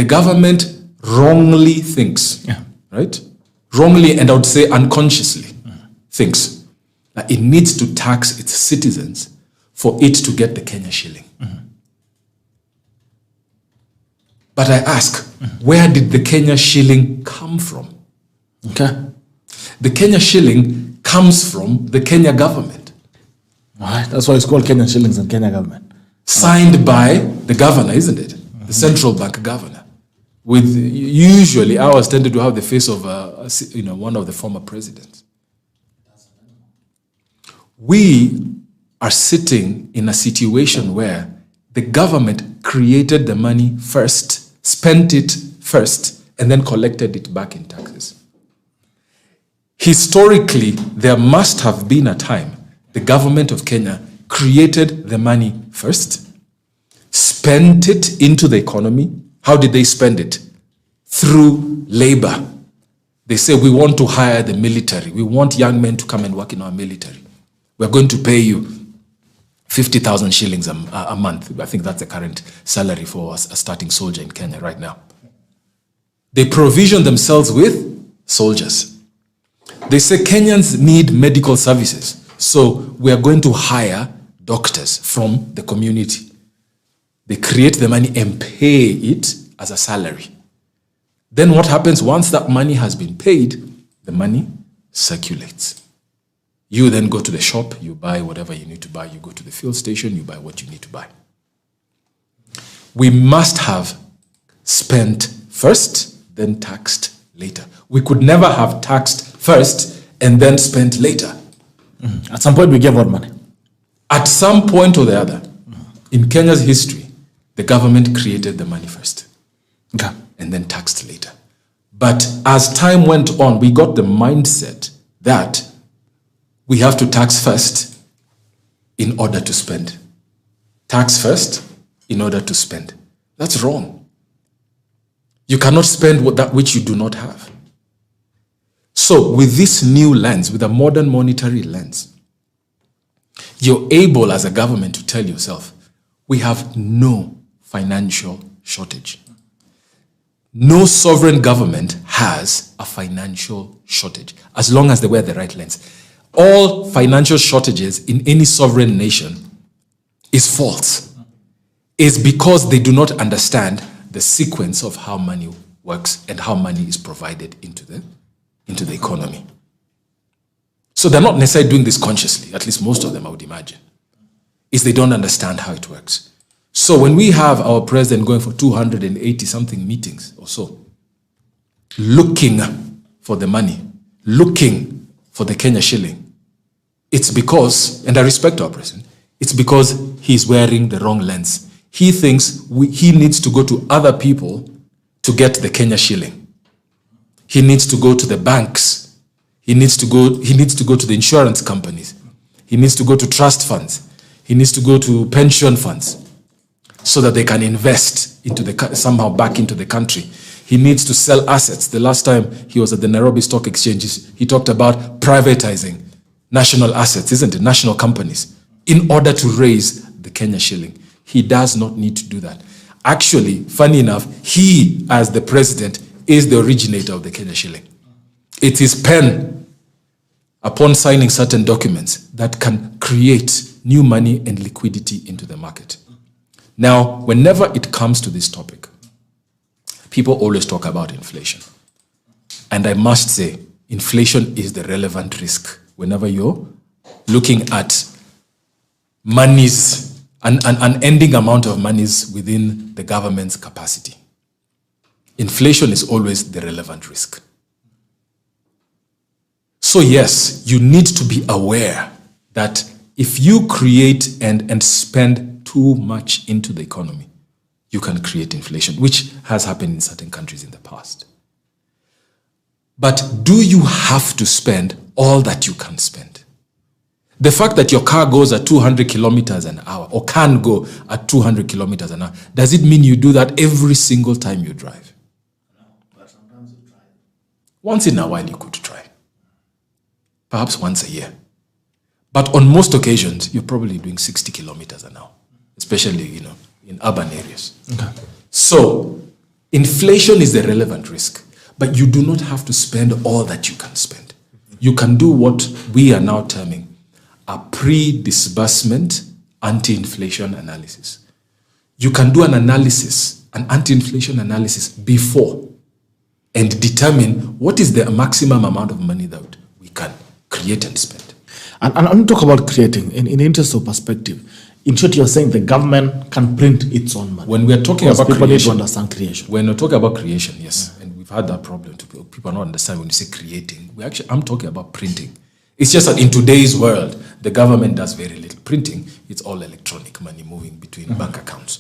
the government wrongly thinks, right? Wrongly, and I would say unconsciously, thinks that it needs to tax its citizens for it to get the Kenya shilling. But I ask, where did the Kenya shilling come from? Okay. The Kenya shilling comes from the Kenya government. Right. That's why it's called Kenyan shillings and Kenya government. Signed by the governor, isn't it? The central bank governor. With usually ours tended to have the face of one of the former presidents. We are sitting in a situation where the government created the money first, spent it first, and then collected it back in taxes. Historically, there must have been a time the government of Kenya created the money first, spent it into the economy. How did they spend it? Through labor. They say, we want to hire the military. We want young men to come and work in our military. We're going to pay you 50,000 shillings a month. I think that's the current salary for a starting soldier in Kenya right now. They provision themselves with soldiers. They say Kenyans need medical services. So we are going to hire doctors from the community. They create the money and pay it as a salary. Then what happens once that money has been paid? The money circulates. You then go to the shop, you buy whatever you need to buy. You go to the fuel station, you buy what you need to buy. We must have spent first, then taxed later. We could never have taxed first and then spent later. At some point, we gave out money. At some point or the other, in Kenya's history, the government created the money first, and then taxed later. But as time went on, we got the mindset that we have to tax first in order to spend. Tax first in order to spend. That's wrong. You cannot spend that which you do not have. So with this new lens, with a modern monetary lens, you're able as a government to tell yourself, we have no financial shortage. No sovereign government has a financial shortage, as long as they wear the right lens. All financial shortages in any sovereign nation is false. Is because they do not understand the sequence of how money works and how money is provided into the economy. So they're not necessarily doing this consciously, at least most of them I would imagine, is they don't understand how it works. So when we have our president going for 280 something meetings or so, looking for the money, looking for the Kenya shilling, it's because, and I respect our president, it's because he's wearing the wrong lens. He thinks he needs to go to other people to get the Kenya shilling. He needs to go to the banks. He needs to go to the insurance companies. He needs to go to trust funds. He needs to go to pension funds so that they can invest somehow back into the country. He needs to sell assets. The last time he was at the Nairobi Stock Exchange, he talked about privatizing national assets, isn't it? National companies, in order to raise the Kenya shilling. He does not need to do that. Actually, funny enough, he, as the president, is the originator of the Kenya shilling. It is pen, upon signing certain documents, that can create new money and liquidity into the market. Now, whenever it comes to this topic, people always talk about inflation. And I must say, inflation is the relevant risk whenever you're looking at monies, an unending amount of monies within the government's capacity. Inflation is always the relevant risk. So yes, you need to be aware that if you create and spend too much into the economy, you can create inflation, which has happened in certain countries in the past. But do you have to spend all that you can spend? The fact that your car goes at 200 kilometers an hour or can go at 200 kilometers an hour, does it mean you do that every single time you drive? No, but sometimes you try. Once in a while you could try. Perhaps once a year. But on most occasions, you're probably doing 60 kilometers an hour, especially, in urban areas. Okay. So Inflation is the relevant risk, but you do not have to spend all that you can spend. You can do what we are now terming a pre-disbursement anti-inflation analysis. You can do an analysis, an anti-inflation analysis before, and determine what is the maximum amount of money that we can create and spend. And I'm talk about creating, in the interest of perspective. In short, you're saying the government can print its own money. When we're talking about people creation, need to understand creation. when we're talking about creation, yes, and we've had that problem. People don't understand when you say creating. I'm talking about printing. It's just that in today's world, the government does very little printing. It's all electronic money moving between bank accounts.